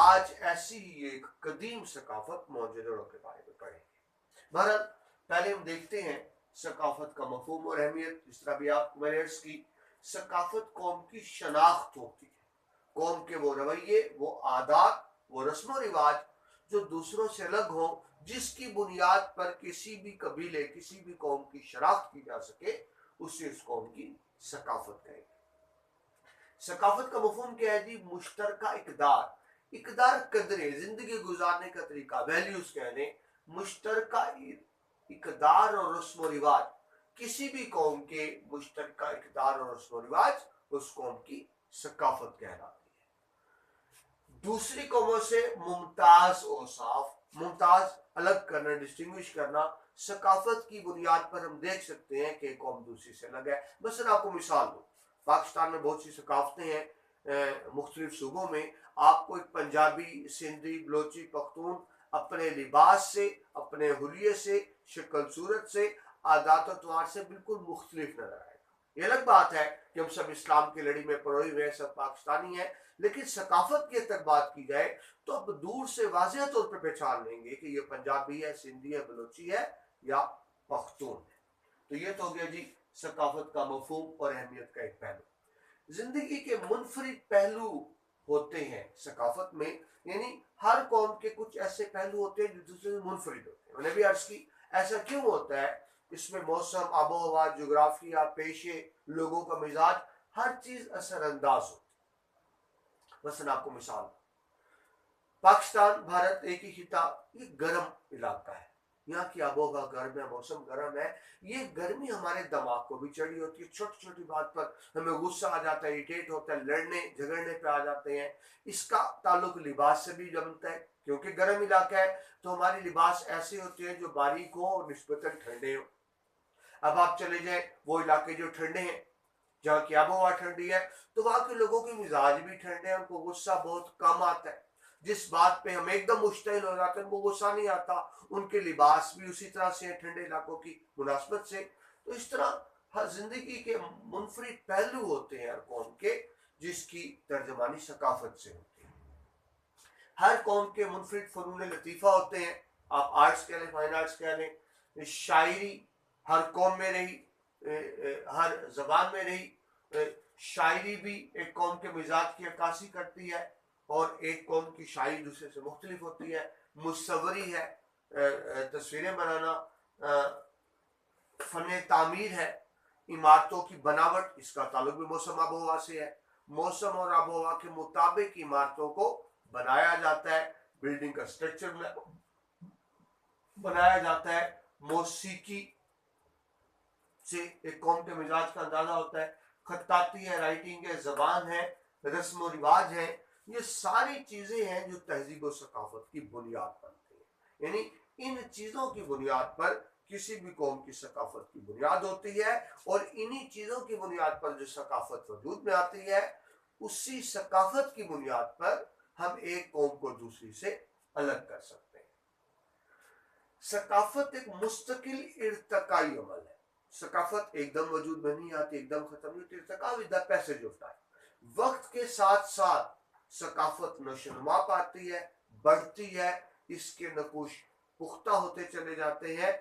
آج ایسی ہی ایک قدیم ثقافت موجودوں کے بارے میں پڑھیں گے۔ بہرحال پہلے ہم دیکھتے ہیں ثقافت کا مفہوم اور اہمیت۔ جس طرح بھی آپ کو میں نے عرض کی، ثقافت قوم کی شناخت ہوتی ہے، قوم کے وہ رویے، وہ عادات، وہ رسم و رواج جو دوسروں سے الگ ہوں، جس کی بنیاد پر کسی بھی قبیلے، کسی بھی قوم کی شناخت کی جا سکے، اسے اس قوم کی ثقافت کہیں گے۔ ثقافت کا مفہوم کیا ہے جی؟ مشترکہ اقدار، اقدار قدرے، زندگی گزارنے کا طریقہ، ویلیوز کہہ دیں، مشترکہ اقدار اور رسم و رواج، کسی بھی قوم کے مشترکہ اقدار اور رسم و رواج اس قوم کی ثقافت کہلاتی ہے۔ دوسری قوموں سے ممتاز اوصاف، ممتاز الگ کرنا، ڈسٹنگوش کرنا، ثقافت کی بنیاد پر ہم دیکھ سکتے ہیں کہ ایک قوم دوسری سے الگ ہے۔ مثلا آپ کو مثال دوں، پاکستان میں بہت سی ثقافتیں ہیں مختلف صوبوں میں۔ آپ کو ایک پنجابی، سندھی، بلوچی، پختون اپنے لباس سے، اپنے حلیے سے، شکل صورت سے، عادات و تواار سے بالکل مختلف نظر آئے گا۔ یہ الگ بات ہے کہ ہم سب اسلام کی لڑی میں پروئے ہوئے ہیں، سب پاکستانی ہیں، لیکن ثقافت کی تک بات کی جائے تو اب دور سے واضح طور پہ پہچان لیں گے کہ یہ پنجابی ہے، سندھی ہے، بلوچی ہے یا پختون ہے۔ تو یہ تو ہو گیا جی ثقافت کا مفہوم اور اہمیت کا ایک پہلو۔ زندگی کے منفرد پہلو ہوتے ہیں ثقافت میں، یعنی ہر قوم کے کچھ ایسے پہلو ہوتے ہیں جو دوسرے سے منفرد ہوتے ہیں۔ میں نے بھی عرض کی ایسا کیوں ہوتا ہے، اس میں موسم، آب و ہوا، جغرافیہ، پیشے، لوگوں کا مزاج، ہر چیز اثر انداز ہوتی ہے۔ مثلا آپ کو مثال، پاکستان، بھارت ایک ہی خطہ، یہ گرم علاقہ ہے، یہاں کی آب و ہوا گرم ہے، موسم گرم ہے۔ یہ گرمی ہمارے دماغ کو بھی چڑھی ہوتی ہے، چھوٹی چھوٹی بات پر ہمیں غصہ آ جاتا ہے، اریٹیٹ ہوتا ہے، لڑنے جھگڑنے پہ آ جاتے ہیں۔ اس کا تعلق لباس سے بھی جمتا ہے، کیونکہ گرم علاقہ ہے تو ہمارے لباس ایسے ہوتے ہیں جو باریک ہوں اور نسبتاً ٹھنڈے ہوں۔ اب آپ چلے جائیں وہ علاقے جو ٹھنڈے ہیں، جہاں کی آب و ہوا ٹھنڈی ہے، تو وہاں کے لوگوں کے مزاج بھی ٹھنڈے ہیں، ان کو غصہ بہت کم آتا ہے۔ جس بات پہ ہم ایک دم مشتعل ہو جاتے ہیں ان کو غصہ نہیں آتا۔ ان کے لباس بھی اسی طرح سے ہیں، ٹھنڈے علاقوں کی مناسبت سے۔ تو اس طرح ہر زندگی کے منفرد پہلو ہوتے ہیں ہر قوم کے، جس کی ترجمانی ثقافت سے ہوتی ہے۔ ہر قوم کے منفرد فنون لطیفہ ہوتے ہیں، آپ آرٹس کہہ لیں، فائن آرٹس کہہ لیں، شاعری ہر قوم میں رہی، ہر زبان میں رہی۔ شاعری بھی ایک قوم کے مزاج کی عکاسی کرتی ہے، اور ایک قوم کی شاعری دوسرے سے مختلف ہوتی ہے۔ مصوری ہے، تصویریں بنانا، فن تعمیر ہے، عمارتوں کی بناوٹ، اس کا تعلق بھی موسم آب و ہوا سے ہے۔ موسم اور آب و ہوا کے مطابق عمارتوں کو بنایا جاتا ہے، بلڈنگ کا سٹرکچر بنایا جاتا ہے۔ موسیقی سے ایک قوم کے مزاج کا اندازہ ہوتا ہے۔ خطاطی ہے، رائٹنگ ہے، زبان ہے، رسم و رواج ہے، یہ ساری چیزیں ہیں جو تہذیب و ثقافت کی بنیاد بنتی ہیں۔ یعنی ان چیزوں کی بنیاد پر کسی بھی قوم کی ثقافت کی بنیاد ہوتی ہے، اور انہی چیزوں کی بنیاد پر جو ثقافت وجود میں آتی ہے، اسی ثقافت کی بنیاد پر ہم ایک قوم کو دوسری سے الگ کر سکتے ہیں۔ ثقافت ایک مستقل ارتقائی عمل ہے۔ ثقافت ایک دم وجود میں نہیں آتی، ایک دم ختم نہیں ہوتی۔ ارتقا with the passage of time, وقت کے ساتھ ساتھ ثقافت نشوونما پاتی ہے، بڑھتی ہے، اس کے نقوش پختہ ہوتے چلے جاتے ہیں،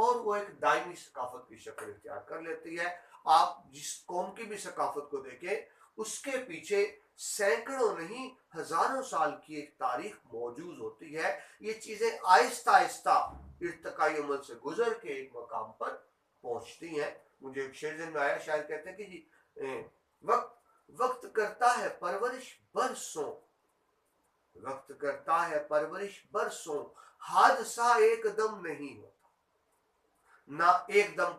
اور وہ ایک دائمی ثقافت کی شکل اختیار کر لیتی ہے۔ آپ جس قوم کی بھی ثقافت کو دیکھیں، اس کے پیچھے سینکڑوں نہیں ہزاروں سال کی ایک تاریخ موجود ہوتی ہے۔ یہ چیزیں آہستہ آہستہ ارتقائی عمل سے گزر کے ایک مقام پر پہنچتی ہیں۔ مجھے ایک شعر ذہن میں آیا، شاعر کہتے ہیں کہ جی وقت کرتا ہے پرورش برسوں، وقت کرتا ہے پرورش برسوں، حادثہ ایک دم نہیں ہوتا۔ نہ ایک دم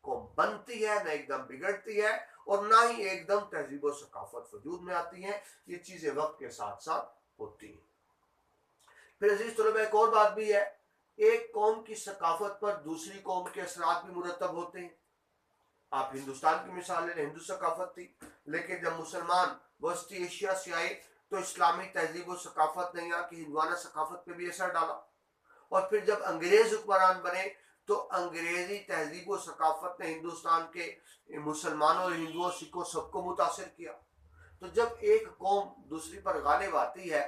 کو بنتی ہے، نہ ایک دم بگڑتی ہے، اور نہ ہی ایک دم تہذیب و ثقافت وجود میں آتی ہیں۔ یہ چیزیں وقت کے ساتھ ساتھ ہوتی ہیں۔ پھر عزیز طلبہ ایک اور بات بھی ہے، ایک قوم کی ثقافت پر دوسری قوم کے اثرات بھی مرتب ہوتے ہیں۔ آپ ہندوستان کی مثال لیں، ہندو ثقافت تھی، لیکن جب مسلمان وسطی ایشیا سے آئے تو اسلامی تہذیب و ثقافت نے یہاں کی ہندوانہ ثقافت پہ بھی اثر ڈالا، اور پھر جب انگریز حکمران بنے تو انگریزی تہذیب و ثقافت نے ہندوستان کے مسلمانوں، ہندوؤں، سکھوں سب کو متاثر کیا۔ تو جب ایک قوم دوسری پر غالب آتی ہے،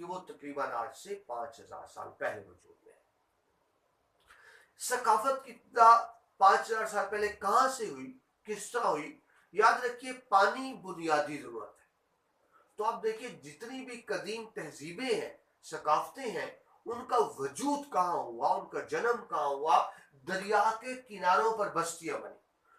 کہ وہ تقریباً آج سے 5000 سال پہلے وجود میں ہے۔ ثقافت کی ابتدا 5000 سال پہلے کہاں سے ہوئی، کس طرح ہوئی؟ یاد رکھیے پانی بنیادی ضرورت ہے۔ تو آپ دیکھیے جتنی بھی قدیم تہذیبیں ہیں، ثقافتیں ہیں، ان کا وجود کہاں ہوا، ان کا جنم کہاں ہوا؟ دریا کے کناروں پر بستیاں بنی،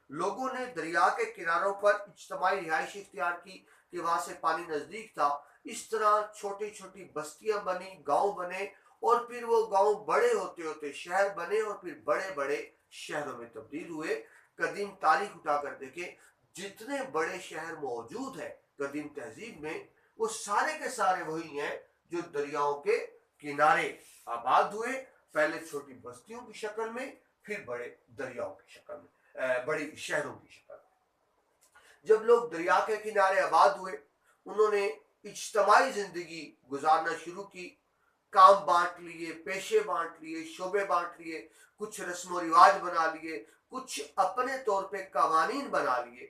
لوگوں نے دریا کے کناروں پر اجتماعی رہائش اختیار کی کہ وہاں سے پانی نزدیک تھا۔ اس طرح چھوٹی چھوٹی بستیاں بنی، گاؤں بنے، اور پھر وہ گاؤں بڑے ہوتے ہوتے شہر بنے، اور پھر بڑے بڑے شہروں میں تبدیل ہوئے۔ قدیم تاریخ اٹھا کر دیکھیں، جتنے بڑے شہر موجود ہیں قدیم تہذیب میں، وہ سارے کے سارے وہی ہیں جو دریاؤں کے کنارے آباد ہوئے، پہلے چھوٹی بستیوں کی شکل میں، پھر بڑے دریاؤں کی شکل میں، بڑی شہروں کی شکل میں۔ جب لوگ دریا کے کنارے آباد ہوئے، انہوں نے اجتماعی زندگی گزارنا شروع کی، کام بانٹ لیے، پیشے بانٹ لیے، شعبے بانٹ لیے، کچھ رسم و رواج بنا لیے، کچھ اپنے طور پہ قوانین بنا لیے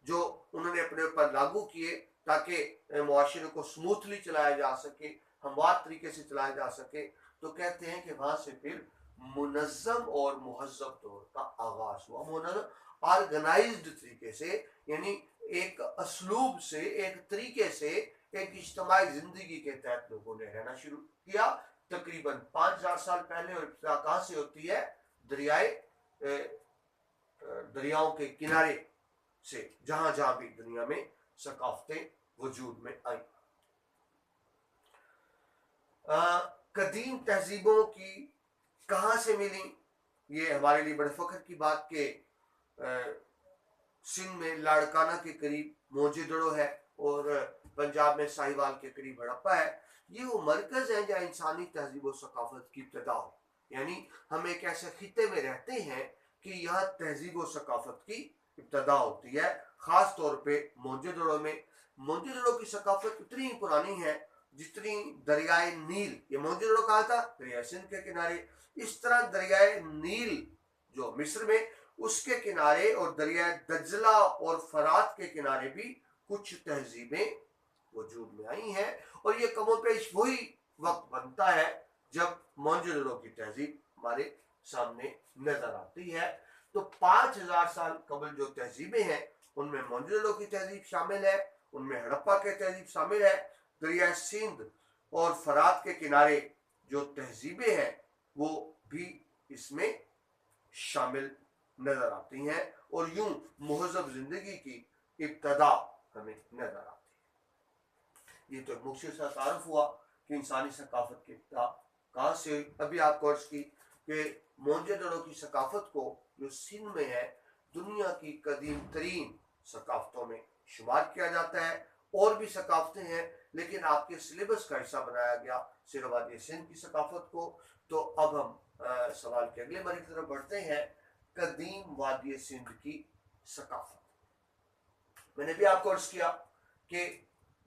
جو انہوں نے اپنے اوپر لاگو کیے تاکہ معاشرے کو سموتھلی چلایا جا سکے، ہموار طریقے سے چلایا جا سکے۔ تو کہتے ہیں کہ وہاں سے پھر منظم اور مہذب دور کا آغاز ہوا، منظم آرگنائزڈ طریقے سے، یعنی ایک اسلوب سے، ایک طریقے سے، ایک اجتماعی زندگی کے تحت لوگوں نے رہنا شروع کیا تقریباً 5000 سال پہلے۔ اور ابتدا کہاں سے ہوتی ہے؟ دریاؤں کے کنارے سے، جہاں جہاں بھی دنیا میں ثقافتیں وجود میں آئیں۔ قدیم تہذیبوں کی کہاں سے ملی؟ یہ ہمارے لیے بڑے فخر کی بات کہ سندھ میں لاڑکانہ کے قریب موہنجو دڑو ہے، اور پنجاب میں ساہیوال کے قریب ہڑپا ہے۔ یہ وہ مرکز ہیں جہاں انسانی تہذیب و ثقافت کی ابتدا ہو، یعنی ہم ایک ایسے خطے میں رہتے ہیں کہ یہاں تہذیب و ثقافت کی ابتدا ہوتی ہے، خاص طور پہ موہنجو دڑو میں۔ موہنجو دڑو کی ثقافت اتنی پرانی ہے جتنی دریائے نیل، یہ موہنجو دڑو کہا تھا دریائے سندھ کے کنارے، اس طرح دریائے نیل جو مصر میں، اس کے کنارے، اور دریائے دجلہ اور فرات کے کنارے بھی کچھ تہذیبیں وجود میں آئی ہیں۔ اور یہ کم و بیش وہی وقت بنتا ہے جب موہنجو دڑو کی تہذیب ہمارے سامنے نظر آتی ہے۔ تو 5000 سال قبل جو تہذیبیں ہیں ان میں موہنجو دڑو کی تہذیب شامل ہے، ان میں ہڑپا کی تہذیب شامل ہے، دریائے سندھ اور فرات کے کنارے جو تہذیبیں ہیں وہ بھی اس میں شامل نظر آتی ہیں، اور یوں مہذب زندگی کی ابتدا ہمیں نظر آتی ہے۔ یہ تو ایک مختصر سا تعارف ہوا کہ انسانی ثقافت کی ابتدا کہاں سے ہوئی۔ ابھی آپ کو عرض کی کہ موہنجو دڑو کی ثقافت کو جو سندھ میں ہے دنیا کی قدیم ترین ثقافتوں میں شمار کیا جاتا ہے۔ اور بھی ثقافتیں ہیں لیکن آپ کے سلیبس کا حصہ بنایا گیا صرف وادی سندھ کی ثقافت کو۔ تو اب ہم سوال کے اگلے بارے کی طرف بڑھتے ہیں، قدیم وادی سندھ کی ثقافت۔ میں نے بھی آپ کو عرض کیا کہ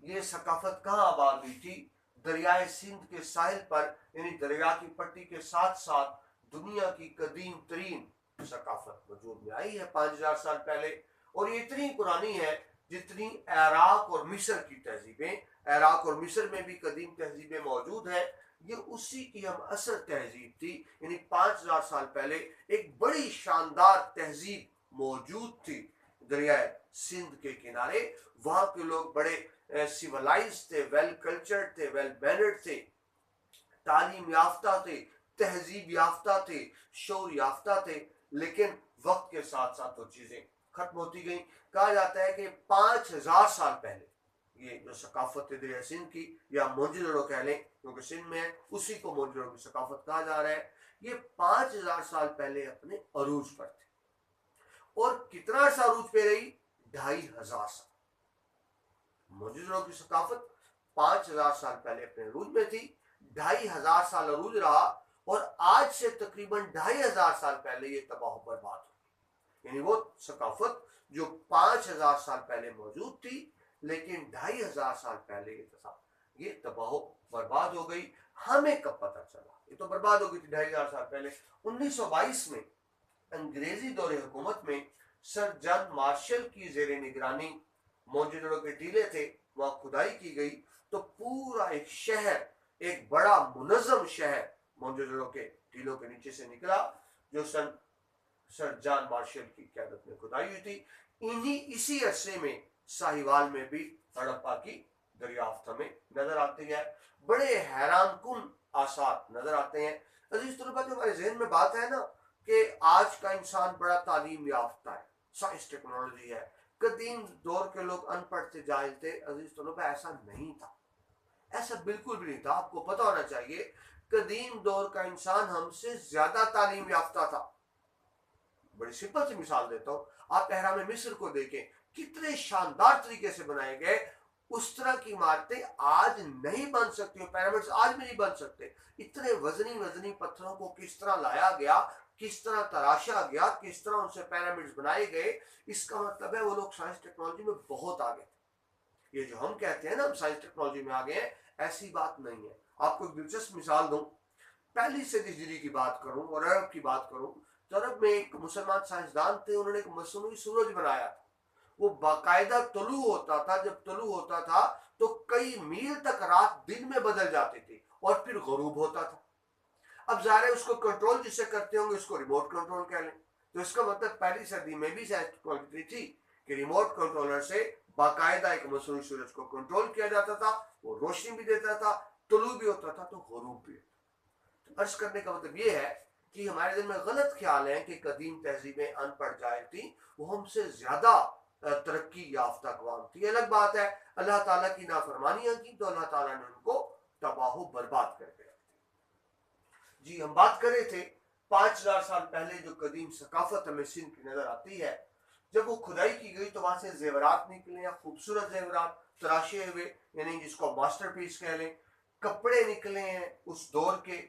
یہ ثقافت کہاں آباد ہوئی تھی؟ دریائے سندھ کے ساحل پر، یعنی دریا کی پٹی کے ساتھ ساتھ دنیا کی قدیم ترین ثقافت وجود میں آئی ہے 5000 سال پہلے، اور یہ اتنی پرانی ہے جتنی عراق اور مصر کی تہذیبیں۔ عراق اور مصر میں بھی قدیم تہذیبیں موجود ہیں، یہ اسی کی ہم اصل تہذیب تھی، یعنی 5000 سال پہلے ایک بڑی شاندار تہذیب موجود تھی دریائے سندھ کے کنارے۔ وہاں کے لوگ بڑے سیولائز تھے، ویل کلچرڈ تھے، ویل مینرڈ تھے، تعلیم یافتہ تھے، تہذیب یافتہ تھے، شعور یافتہ تھے، لیکن وقت کے ساتھ ساتھ وہ چیزیں ختم ہوتی گئیں۔ کہا جاتا ہے کہ 5000 سال پہلے یہ جو ثقافت ہے دریائے سندھ کی، یا موہنجو دڑو کہہ لیں کیونکہ سندھ میں ہے، اسی کو موہنجو دڑو کی ثقافت کہا جا رہا ہے۔ یہ 5000 سال پہلے اپنے عروج پر تھے، اور کتنا عرصہ عروج پہ رہی؟ 2500 سال۔ موہنجو دڑو کی ثقافت 5000 سال پہلے اپنے عروج میں تھی، 2500 سال عروج رہا، اور آج سے تقریباً 2500 سال پہلے یہ تباہ و برباد ہوئی۔ یعنی وہ ثقافت جو 5000 سال پہلے موجود تھی، لیکن 2500 سال پہلے یہ تباہ و برباد ہو گئی۔ ہمیں کب پتہ چلا؟ یہ تو برباد ہو گئی تھی 2500 سال پہلے۔ 1922 میں انگریزی دور حکومت میں سر جان مارشل کی زیر نگرانی موہنجو دڑو کے ٹیلے تھے، وہاں کھدائی کی گئی، تو پورا ایک شہر ایک بڑا منظم شہر موہنجودڑو کے ٹیلوں کے نیچے سے نکلا جو سر جان مارشل کی قیادت میں کھدائی ہوئی تھی. اسی عرصے میں ساہیوال میں بھی ہڑپا کی دریافت ہمیں نظر آتی ہے. بڑے حیران کن آثار نظر آتے ہیں. عزیز طلباء جو ہمارے ذہن میں بات ہے نا کہ آج کا انسان بڑا تعلیم یافتہ ہے, سائنس ٹیکنالوجی ہے. قدیم دور کے لوگ ان پڑھ تھے, جاہل تھے. عزیز طلباء ایسا نہیں تھا, ایسا بالکل بھی نہیں تھا. آپ کو پتہ ہونا چاہیے قدیم دور کا انسان ہم سے زیادہ تعلیم یافتہ تھا. بڑی سمپل سی مثال دیتا ہوں, آپ احرام مصر کو دیکھیں, کتنے شاندار طریقے سے بنائے گئے. اس طرح کی عمارتیں آج نہیں بن سکتی, پیرامڈز آج بھی نہیں بن سکتے. اتنے وزنی پتھروں کو کس طرح لایا گیا, کس طرح تراشا گیا, کس طرح ان سے پیرامڈز بنائے گئے. اس کا مطلب ہے وہ لوگ سائنس ٹیکنالوجی میں بہت آگے تھے. یہ جو ہم کہتے ہیں نا ہم سائنس ٹیکنالوجی میں آگے ہیں, ایسی بات نہیں ہے. آپ کو ایک دلچسپ مثال دوں, پہلی صدی ہجری کی بات کروں اور عرب کی بات کروں تو عرب میں ایک مسلمان سائنسدان تھے, انہوں نے ایک مصنوعی سورج بنایا تھا. وہ باقاعدہ طلوع ہوتا تھا, جب طلوع ہوتا تھا تو کئی میل تک رات دن میں بدل جاتی تھی اور پھر غروب ہوتا تھا. اب ظاہر ہے اس کو کنٹرول جس سے کرتے ہوں گے اس کو ریموٹ کنٹرول کہہ لیں. تو اس کا مطلب پہلی صدی میں بھی سائنس ٹیکنالوجی تھی کہ ریموٹ کنٹرولر سے باقاعدہ ایک مصنوعی سورج کو کنٹرول کیا جاتا تھا. وہ روشنی بھی دیتا تھا, طلوع بھی ہوتا تھا تو غروب بھی. عرض کرنے کا مطلب یہ ہے کہ ہمارے دل میں غلط خیال ہے کہ قدیم تہذیبیں ان پڑھ جاہل تھیں, وہ ہم سے زیادہ ترقی یافتہ اقوام تھی. الگ بات ہے اللہ تعالیٰ کی نافرمانیاں کی تو اللہ تعالیٰ نے ان کو تباہ و برباد کر دیا. جی ہم بات کر رہے تھے 5000 سال پہلے جو قدیم ثقافت ہمیں سندھ کی نظر آتی ہے, جب وہ کھدائی کی گئی تو وہاں سے زیورات نکلے ہیں, خوبصورت زیورات تراشے ہوئے, یعنی جس کو ماسٹر پیس کہہ لیں. کپڑے نکلے ہیں اس دور کے,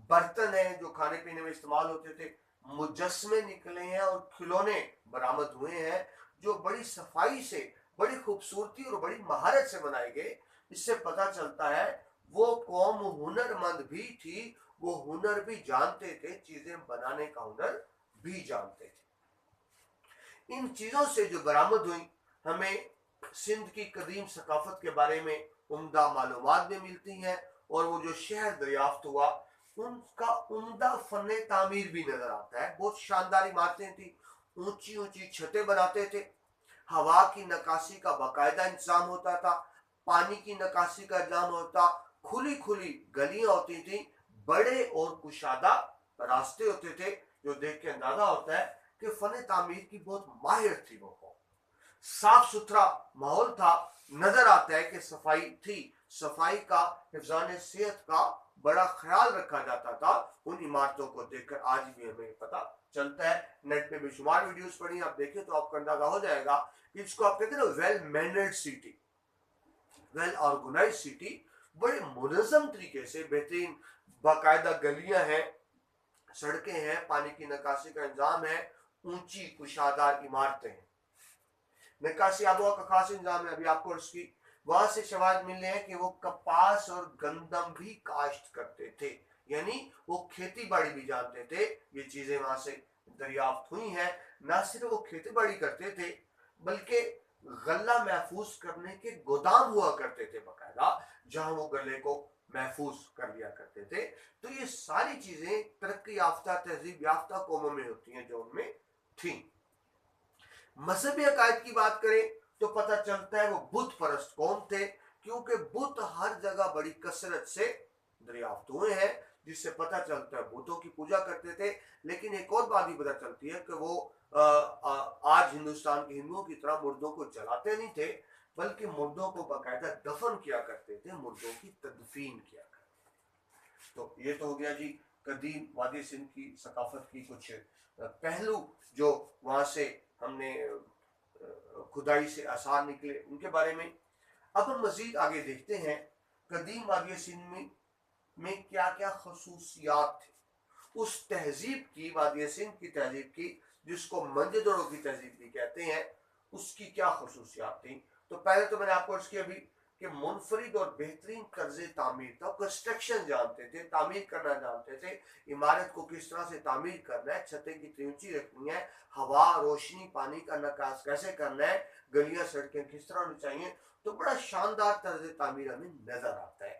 برتن ہیں جو کھانے پینے میں استعمال ہوتے تھے, مجسمے نکلے ہیں اور کھلونے برآمد ہوئے ہیں جو بڑی صفائی سے, بڑی خوبصورتی اور بڑی مہارت سے بنائے گئے. اس سے پتہ چلتا ہے وہ قوم ہنرمند بھی تھی, وہ ہنر بھی جانتے تھے, چیزیں بنانے کا ہنر بھی جانتے تھے. ان چیزوں سے جو برآمد ہوئی ہمیں سندھ کی قدیم ثقافت کے بارے میں عمدہ معلومات بھی ملتی ہیں, اور وہ جو شہر دریافت ہوا ان کا عمدہ فن تعمیر بھی نظر آتا ہے. بہت شاندار عمارتیں تھیں, اونچی اونچی چھتیں بناتے تھے, ہوا کی نکاسی کا باقاعدہ انتظام ہوتا تھا, پانی کی نکاسی کا انتظام ہوتا, کھلی کھلی گلیاں ہوتی تھیں, بڑے اور کشادہ راستے ہوتے تھے, جو دیکھ کے اندازہ ہوتا ہے کہ فن تعمیر کی بہت ماہر تھی وہ قوم. صاف ستھرا ماحول تھا, نظر آتا ہے کہ صفائی تھی, صفائی کا, حفظان صحت کا بڑا خیال رکھا جاتا تھا. ان عمارتوں کو دیکھ کر آج بھی ہمیں پتہ چلتا ہے. نیٹ پہ بے شمار ویڈیوز پڑھی, آپ دیکھیں تو آپ کو اندازہ ہو جائے گا کہ اس کو آپ کہتے ہیں نا well mannered city, well organise city. بڑے منظم طریقے سے, بہترین باقاعدہ گلیاں ہیں, سڑکیں ہیں, پانی کی نکاسی کا انتظام ہے, اونچی کشادہ عمارتیں ہیں. نکاسی آبوا کا خاص انتظام ہے. ابھی آپ کو اس کی وہاں سے شواہد ملے ہیں کہ وہ کپاس اور گندم بھی کاشت کرتے تھے, یعنی وہ کھیتی باڑی بھی جانتے تھے. یہ چیزیں وہاں سے دریافت ہوئی ہیں. نہ صرف وہ کھیتی باڑی کرتے تھے بلکہ غلہ محفوظ کرنے کے گودام ہوا کرتے تھے باقاعدہ, جہاں وہ غلے کو محفوظ کر لیا کرتے تھے. تو یہ ساری چیزیں ترقی یافتہ, تہذیب یافتہ قوموں میں ہوتی ہیں جو ان میں تھیں. مذہبی عقائد کی بات کریں تو پتہ چلتا ہے وہ بت پرست قوم تھے, کیونکہ بت ہر جگہ بڑی کثرت سے دریافت ہوئے ہیں, جس سے پتہ چلتا ہے بتوں کی پوجا کرتے تھے. لیکن ایک اور بات بھی پتہ چلتی ہے کہ وہ آج ہندوستان کے ہندوؤں کی طرح مردوں کو جلاتے نہیں تھے, بلکہ مردوں کو باقاعدہ دفن کیا کرتے تھے, مردوں کی تدفین کیا کرتے تھے. تو یہ تو ہو گیا جی قدیم وادی سندھ کی ثقافت کی کچھ پہلو جو وہاں سے ہم نے کھدائی سے آثار نکلے ان کے بارے میں. اب ہم مزید آگے دیکھتے ہیں قدیم وادی سندھ میں کیا کیا خصوصیات تھے اس تہذیب کی, وادی سندھ کی تہذیب کی, جس کو موہنجودڑو کی تہذیب بھی کہتے ہیں. اس کی کیا خصوصیات تھیں؟ تو پہلے تو میں نے آپ کو عرض کیا ابھی کہ منفرد اور بہترین طرز تعمیر تھا. کنسٹرکشن جانتے تھے, تعمیر کرنا جانتے تھے, عمارت کو کس طرح سے تعمیر کرنا ہے, چھتیں کتنی اونچی رکھنی ہے, ہوا, روشنی, پانی کا نکاس کیسے کرنا ہے, گلیاں سڑکیں کس طرح ہونی چاہیے. تو بڑا شاندار طرز تعمیر ہمیں نظر آتا ہے.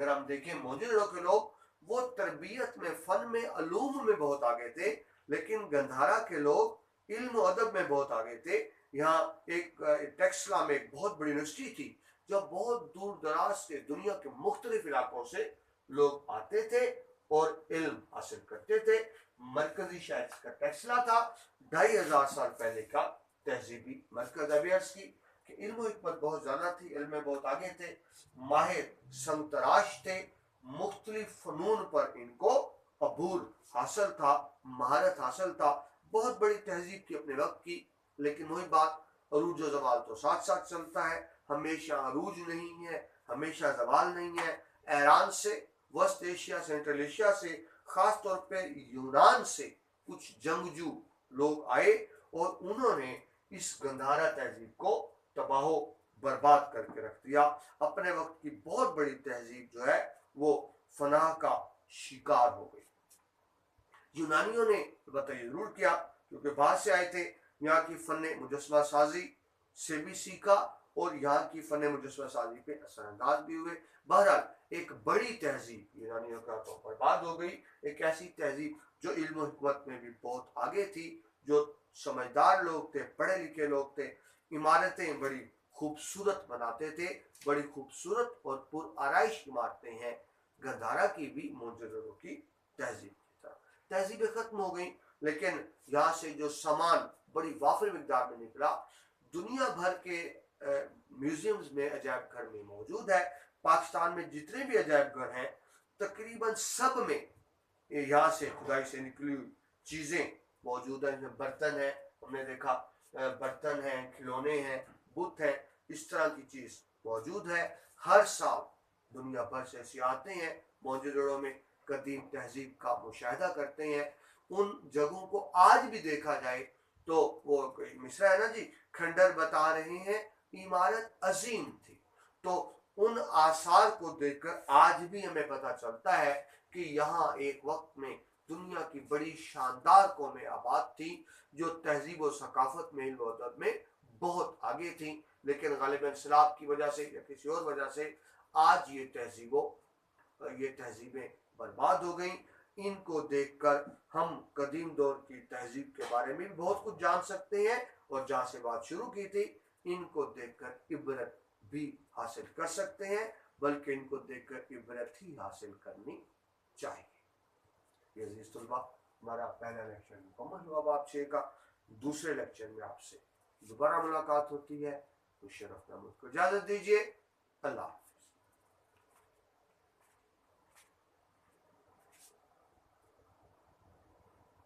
اگر ہم دیکھیں موجودوں کے لوگ وہ تربیت میں، فن میں، علوم میں بہت آگے تھے، لیکن گندھارا کے لوگ علم و ادب میں بہت آگے تھے. یہاں ایک ٹیکسلا میں ایک بہت بڑی یونیورسٹی تھی جو بہت دور دراز کے دنیا کے مختلف علاقوں سے لوگ آتے تھے اور علم حاصل کرتے تھے. مرکزی شہر اس کا ٹیکسلا تھا. 2500 سال پہلے کا تہذیبی مرکز. ابھی عرض کی کہ علم و حکمت بہت زیادہ تھی، علم میں بہت آگے تھے، ماہر سنگ تراش تھے، مختلف فنون پر ان کو عبور حاصل تھا، مہارت حاصل تھا. بہت بڑی تہذیب تھی اپنے وقت کی. لیکن وہی بات، عروج و زوال تو ساتھ ساتھ چلتا ہے. ہمیشہ عروج نہیں ہے، ہمیشہ زوال نہیں ہے. ایران سے، وسط ایشیا، سینٹرل ایشیا سے، خاص طور پہ یونان سے کچھ جنگجو لوگ آئے اور انہوں نے اس گندھارا تہذیب کو تباہ و برباد کر کے رکھ دیا. اپنے وقت کی بہت بڑی تہذیب جو ہے وہ فنا کا شکار ہو گئی. یونانیوں نے البتہ یہ ضرور کیا کیونکہ باہر سے آئے تھے، یہاں کی فن مجسمہ سازی سے بھی سیکھا اور یہاں کی فن مجسمہ سازی پہ اثر انداز بھی ہوئے. بہرحال ایک بڑی تہذیب یونانیوں کا تو برباد ہو گئی. ایک ایسی تہذیب جو علم و حکمت میں بھی بہت آگے تھی، جو سمجھدار لوگ تھے، پڑھے لکھے لوگ تھے، عمارتیں بڑی خوبصورت بناتے تھے، بڑی خوبصورت اور پر آرائش عمارتیں ہیں. گندھارا کی بھی موجودوں کی تہذیب کی طرح تہذیبیں ختم ہو گئیں. لیکن یہاں سے جو سامان بڑی وافر مقدار میں نکلا دنیا بھر کے میوزیمز میں، عجائب گھر میں موجود ہے. پاکستان میں جتنے بھی عجائب گھر ہیں تقریباً سب میں یہاں سے خدائی سے نکلی ہوئی چیزیں موجود ہیں. برتن ہیں، ہم نے دیکھا برتن ہیں، کھلونے ہیں، بت ہیں، اس طرح کی چیز موجود ہے. ہر سال دنیا بھر سے ایسے آتے ہیں، موجودوں میں قدیم تہذیب کا مشاہدہ کرتے ہیں. ان جگہوں کو آج بھی دیکھا جائے تو وہ مصرا ہے نا جی، کھنڈر بتا رہے ہیں عمارت عظیم تھی. تو ان آثار کو دیکھ کر آج بھی ہمیں پتہ چلتا ہے کہ یہاں ایک وقت میں دنیا کی بڑی شاندار قومیں آباد تھی جو تہذیب و ثقافت میں، علم و ادب میں بہت آگے تھیں. لیکن غالباً انسلاف کی وجہ سے یا کسی اور وجہ سے آج یہ تہذیبیں برباد ہو گئیں. ان کو دیکھ کر ہم قدیم دور کی تہذیب کے بارے میں بھی بہت کچھ جان سکتے ہیں، اور جہاں سے بات شروع کی تھی ان کو دیکھ کر عبرت بھی حاصل کر سکتے ہیں، بلکہ ان کو دیکھ کر عبرت ہی حاصل کرنی چاہیے. یہ عزیز طلبہ، ہمارا پہلا لیکچر مکمل ہوا باب 6 کا. دوسرے لیکچر میں آپ سے دوبارہ ملاقات ہوتی ہے. تو شرف نامت کو اجازت دیجیے. اللہ